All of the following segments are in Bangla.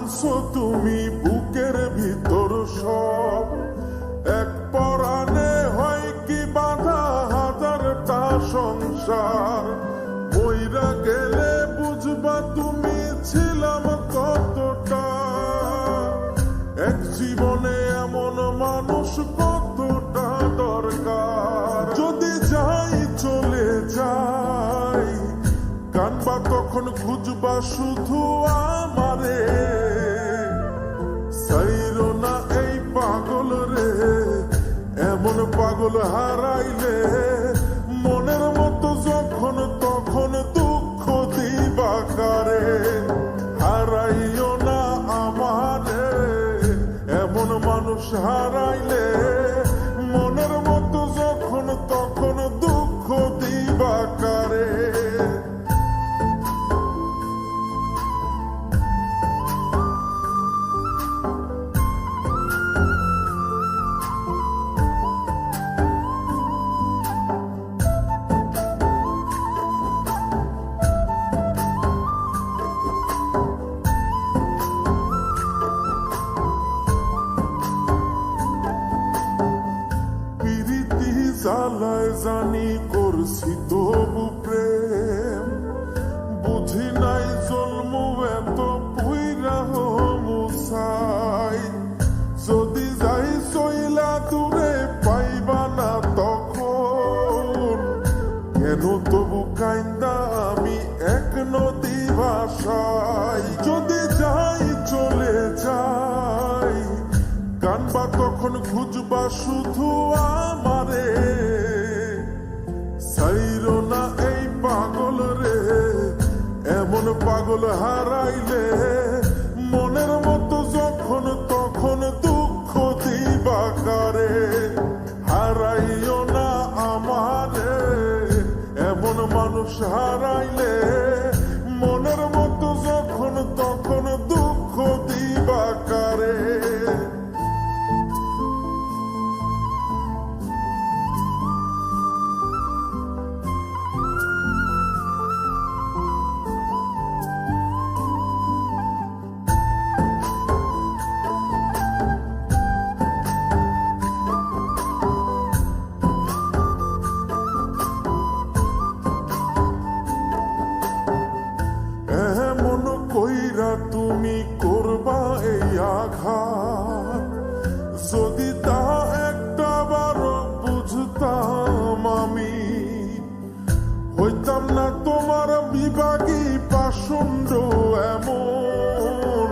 ভাঙছো তুমি বুকের ভিতর সব, এক পরাণে হয় কি বাধা হাজারটা সংসার। মইরা গেলে বুঝবা তুমি ছিলাম কতটা, এক জীবনে এমন মানুষ কতটা দরকার। যদি যাই চলে যাই কানবা তখন খুঁজবা শুধু আমারে, সাইরো না এই পাগল রে, এমন পাগল হারাইলে মনের মতো যখন তখন দুঃখ দিবা কারে। হারাইও না আমারে, এমন মানুষ হারাইলে মনের মতো যখন তখন দুঃখ দিবা কারে। জ্বালায় জানি করছি তবু প্রেম, বুঝি নাই জন্ম এত পুইরা মুসাই। যদি যাই চইলা দূরে পাইবা না তখন, কেন তবু কাইন্দা আমি এক নদী ভাষাই। যদি যাই চলে যাই কানবা তখন খুঁজবা শুধু আমারে, সাইরো না এই পাগল রে, এমন পাগল হারাইলে মনের মতো যখন তখন দুঃখ দিবা কারে। হারাইও না আমারে, এমন মানুষ হারাইলে মনের মতো যখন তখন দুঃখ দিবা কারে। এমন কইরা তুমি করবা এই আঘাত, যদি তা একটা বার বুঝতাম আমি, হইতাম না তোমার বিভাগী পাষণ্ড এমন,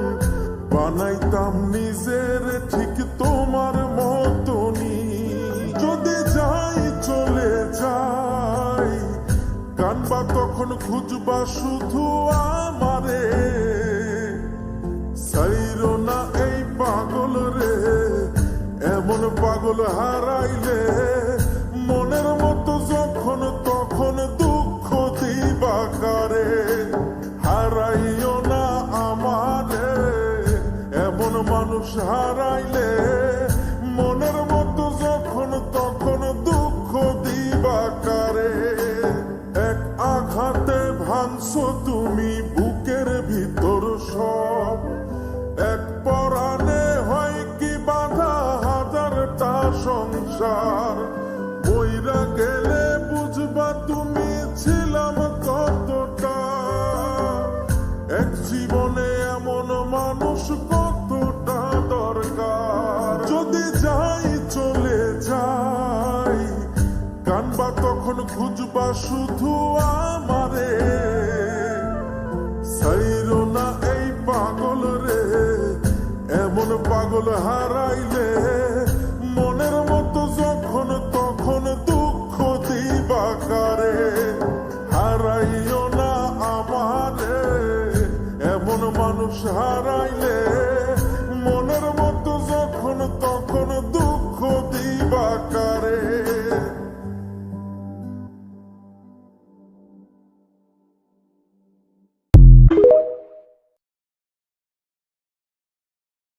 বানাইতাম নিজের ঠিক তোমার মতনই। যদি যাই চলে যাই কানবা তখন খুঁজবা শুধু আমারে, সাইরো না এই পাগল রে, এমন পাগল হারাইলে মনের মতো যখন তখন দুঃখ দিবা কারে। হারাইও না আমারে, এমন মানুষ হারাইলে মনের মতো যখন তখন দুঃখ দিবা কারে। এক আঘাতে ভাঙছো তুমি বুকের ভিতর সব, এক পরাণে হয় কি বাধা হাজারটা সংসার। মইরা গেলে বুঝবা তুমি ছিলাম কতটা, এক জীবনে এমন মানুষ কতটা দরকার। যদি যাই চলে যাই কানবা তখন খুঁজবা শুধু আমারে, সাইরো না এই পাগল রে, এমন পাগল হারাইলে